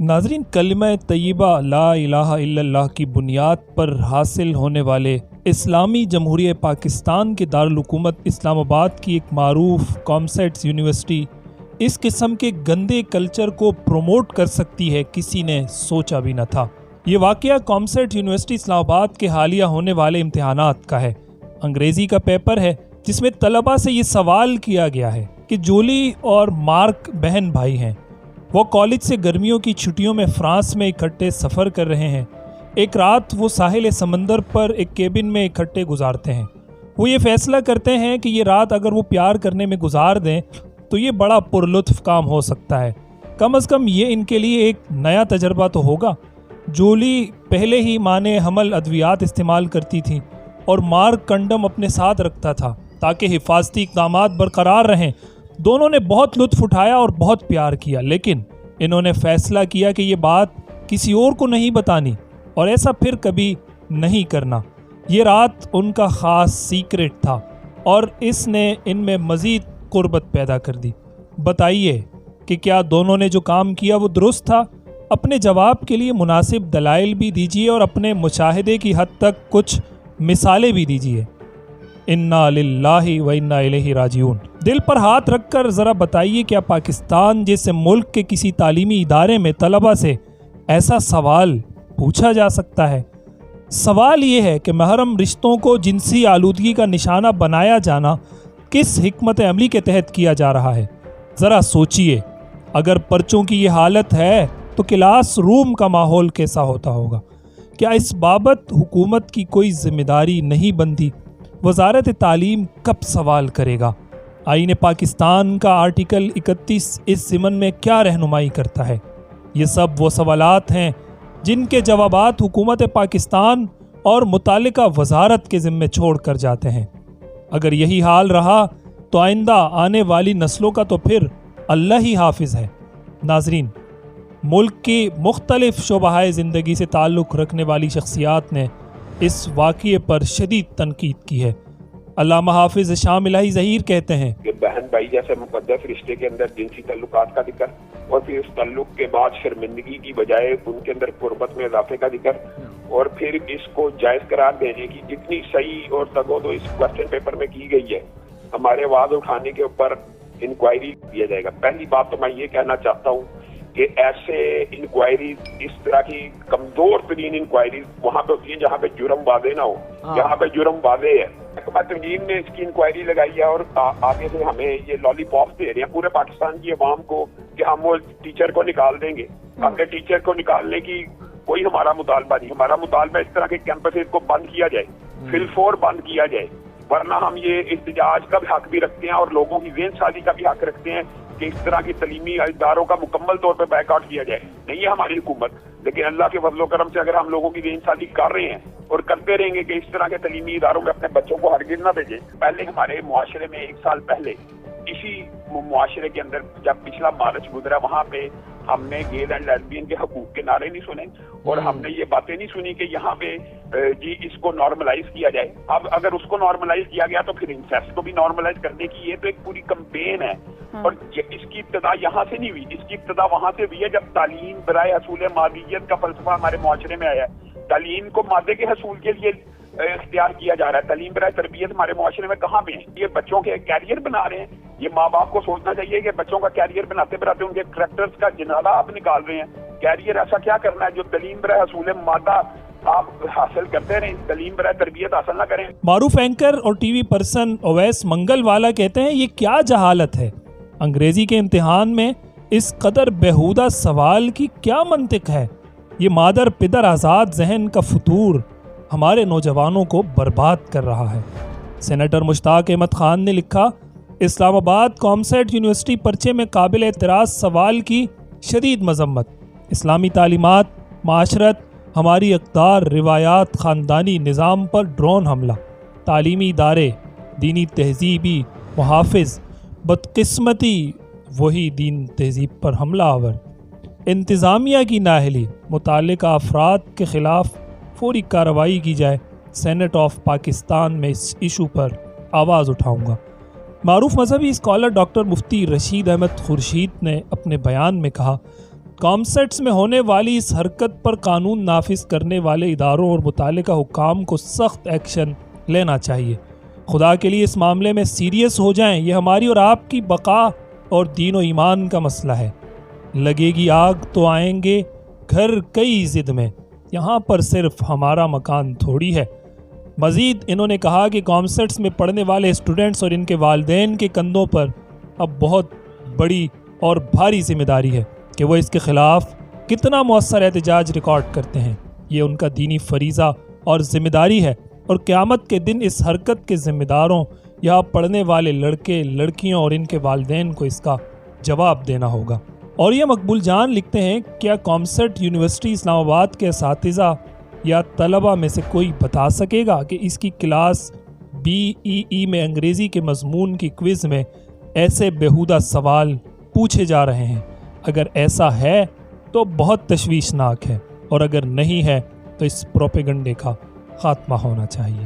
ناظرین، کلمہ طیبہ لا الہ الا اللہ کی بنیاد پر حاصل ہونے والے اسلامی جمہوریہ پاکستان کے دارالحکومت اسلام آباد کی ایک معروف کامسیٹس یونیورسٹی اس قسم کے گندے کلچر کو پروموٹ کر سکتی ہے، کسی نے سوچا بھی نہ تھا۔ یہ واقعہ کامسیٹ یونیورسٹی اسلام آباد کے حالیہ ہونے والے امتحانات کا ہے۔ انگریزی کا پیپر ہے جس میں طلبہ سے یہ سوال کیا گیا ہے کہ جولی اور مارک بہن بھائی ہیں۔ وہ کالج سے گرمیوں کی چھٹیوں میں فرانس میں اکٹھے سفر کر رہے ہیں۔ ایک رات وہ ساحل سمندر پر ایک کیبن میں اکٹھے گزارتے ہیں۔ وہ یہ فیصلہ کرتے ہیں کہ یہ رات اگر وہ پیار کرنے میں گزار دیں تو یہ بڑا پرلطف کام ہو سکتا ہے، کم از کم یہ ان کے لیے ایک نیا تجربہ تو ہوگا۔ جولی پہلے ہی مانع حمل ادویات استعمال کرتی تھی اور مارک کنڈم اپنے ساتھ رکھتا تھا تاکہ حفاظتی اقدامات برقرار رہیں۔ دونوں نے بہت لطف اٹھایا اور بہت پیار کیا، لیکن انہوں نے فیصلہ کیا کہ یہ بات کسی اور کو نہیں بتانی اور ایسا پھر کبھی نہیں کرنا۔ یہ رات ان کا خاص سیکرٹ تھا اور اس نے ان میں مزید قربت پیدا کر دی۔ بتائیے کہ کیا دونوں نے جو کام کیا وہ درست تھا؟ اپنے جواب کے لیے مناسب دلائل بھی دیجیے اور اپنے مشاہدے کی حد تک کچھ مثالیں بھی دیجیے۔ انا للہ و انا الیہ راجعون۔ دل پر ہاتھ رکھ کر ذرا بتائیے، کیا پاکستان جیسے ملک کے کسی تعلیمی ادارے میں طلبہ سے ایسا سوال پوچھا جا سکتا ہے؟ سوال یہ ہے کہ محرم رشتوں کو جنسی آلودگی کا نشانہ بنایا جانا کس حکمت عملی کے تحت کیا جا رہا ہے؟ ذرا سوچئے، اگر پرچوں کی یہ حالت ہے تو کلاس روم کا ماحول کیسا ہوتا ہوگا؟ کیا اس بابت حکومت کی کوئی ذمہ داری نہیں بنتی؟ وزارت تعلیم کب سوال کرے گا؟ آئین پاکستان کا آرٹیکل 31 اس ضمن میں کیا رہنمائی کرتا ہے؟ یہ سب وہ سوالات ہیں جن کے جوابات حکومت پاکستان اور متعلقہ وزارت کے ذمے چھوڑ کر جاتے ہیں۔ اگر یہی حال رہا تو آئندہ آنے والی نسلوں کا تو پھر اللہ ہی حافظ ہے۔ ناظرین، ملک کی مختلف شعبۂ زندگی سے تعلق رکھنے والی شخصیات نے اس واقعے پر شدید تنقید کی ہے۔ علامہ حافظ شام الہی ظہیر کہتے ہیں کہ بہن بھائی جیسے مقدس رشتے کے اندر جنسی تعلقات کا ذکر اور پھر اس تعلق کے بعد شرمندگی کی بجائے ان کے اندر قربت میں اضافے کا ذکر اور پھر اس کو جائز قرار دینے کی جتنی صحیح اور تگود اس کوسچن پیپر میں کی گئی ہے، ہمارے آواز اٹھانے کے اوپر انکوائری کیا جائے گا۔ پہلی بات تو میں یہ کہنا چاہتا ہوں کہ ایسے انکوائریز، اس طرح کی کمزور ترین انکوائریز وہاں پہ ہوتی ہیں جہاں پہ جرم واضح نہ ہو۔ جہاں پہ جرم واضح ہے، محکمہ تنظیم نے اس کی انکوائری لگائی ہے اور آگے سے ہمیں یہ لالی پاپ دے رہے ہیں پورے پاکستان کی عوام کو کہ ہم وہ ٹیچر کو نکال دیں گے۔ ہم نے ٹیچر کو نکالنے کی کوئی ہمارا مطالبہ نہیں۔ ہمارا مطالبہ اس طرح کے کیمپسز کو بند کیا جائے، فی الفور بند کیا جائے، ورنہ ہم یہ احتجاج کا بھی حق بھی رکھتے ہیں اور لوگوں کی ذہن سازی کا بھی حق رکھتے ہیں کہ اس طرح کی تعلیمی اداروں کا مکمل طور پہ بیک آؤٹ کیا جائے۔ نہیں ہے ہماری حکومت، لیکن اللہ کے فضل و کرم سے اگر ہم لوگوں کی ذہن سازی کر رہے ہیں اور کرتے رہیں گے کہ اس طرح کے تعلیمی اداروں میں اپنے بچوں کو ہرگز نہ بھیجیں۔ پہلے ہمارے معاشرے میں 1 سال پہلے اسی معاشرے کے اندر جب پچھلا مارچ گزرا، وہاں پہ ہم نے گیز اینڈ لیسبین کے حقوق کے نعرے نہیں سنے اور ہم نے یہ باتیں نہیں سنی کہ یہاں پہ جی اس کو نارملائز کیا جائے۔ اب اگر اس کو نارملائز کیا گیا تو پھر انسیسٹ کو بھی نارملائز کرنے کی یہ تو ایک پوری کمپین ہے اور اس کی ابتدا یہاں سے نہیں ہوئی، اس کی ابتدا وہاں سے ہوئی ہے جب تعلیم برائے حصول مادیت کا فلسفہ ہمارے معاشرے میں آیا ہے۔ تعلیم کو مادے کے حصول کے لیے اختیار کیا جا رہا ہے، تعلیم برائے تربیت ہمارے معاشرے میں کہاں پہ ہے؟ یہ بچوں کے کیریئر بنا رہے ہیں۔ یہ ماں باپ کو سوچنا چاہیے کہ بچوں کا کیریئر بناتے بناتے ان کے کریکٹرز کا جنازہ آپ نکال رہے ہیں۔ کیریئر ایسا کیا کرنا ہے جو تعلیم برائے حصول مادہ آپ حاصل کرتے رہیں، تعلیم برائے تربیت حاصل نہ کریں۔ معروف اینکر اور ٹی وی پرسن اویس منگل والا کہتے ہیں یہ کیا جہالت ہے؟ انگریزی کے امتحان میں اس قدر بیہودہ سوال کی کیا منطق ہے؟ یہ مادر پدر آزاد ذہن کا فطور ہمارے نوجوانوں کو برباد کر رہا ہے۔ سینیٹر مشتاق احمد خان نے لکھا، اسلام آباد کامسیٹ یونیورسٹی پرچے میں قابل اعتراض سوال کی شدید مذمت۔ اسلامی تعلیمات، معاشرت، ہماری اقدار، روایات، خاندانی نظام پر ڈرون حملہ، تعلیمی ادارے، دینی تہذیبی محافظ، بدقسمتی وہی دین تہذیب پر حملہ آور، انتظامیہ کی نااہلی، متعلقہ افراد کے خلاف فوری کارروائی کی جائے۔ سینٹ آف پاکستان میں اس ایشو پر آواز اٹھاؤں گا۔ معروف مذہبی اسکالر ڈاکٹر مفتی رشید احمد خورشید نے اپنے بیان میں کہا، کامسیٹس میں ہونے والی اس حرکت پر قانون نافذ کرنے والے اداروں اور متعلقہ حکام کو سخت ایکشن لینا چاہیے۔ خدا کے لیے اس معاملے میں سیریس ہو جائیں، یہ ہماری اور آپ کی بقا اور دین و ایمان کا مسئلہ ہے۔ لگے گی آگ تو آئیں گے گھر کئی ضد میں، یہاں پر صرف ہمارا مکان تھوڑی ہے۔ مزید انہوں نے کہا کہ کامسیٹس میں پڑھنے والے اسٹوڈنٹس اور ان کے والدین کے کندھوں پر اب بہت بڑی اور بھاری ذمہ داری ہے کہ وہ اس کے خلاف کتنا مؤثر احتجاج ریکارڈ کرتے ہیں۔ یہ ان کا دینی فریضہ اور ذمہ داری ہے، اور قیامت کے دن اس حرکت کے ذمہ داروں یہاں پڑھنے والے لڑکے لڑکیوں اور ان کے والدین کو اس کا جواب دینا ہوگا۔ اور یہ مقبول جان لکھتے ہیں، کیا کامسیٹ یونیورسٹی اسلام آباد کے اساتذہ یا طلبہ میں سے کوئی بتا سکے گا کہ اس کی کلاس BEE میں انگریزی کے مضمون کی کوئز میں ایسے بیہودہ سوال پوچھے جا رہے ہیں؟ اگر ایسا ہے تو بہت تشویشناک ہے، اور اگر نہیں ہے تو اس پروپیگنڈے کا خاتمہ ہونا چاہیے۔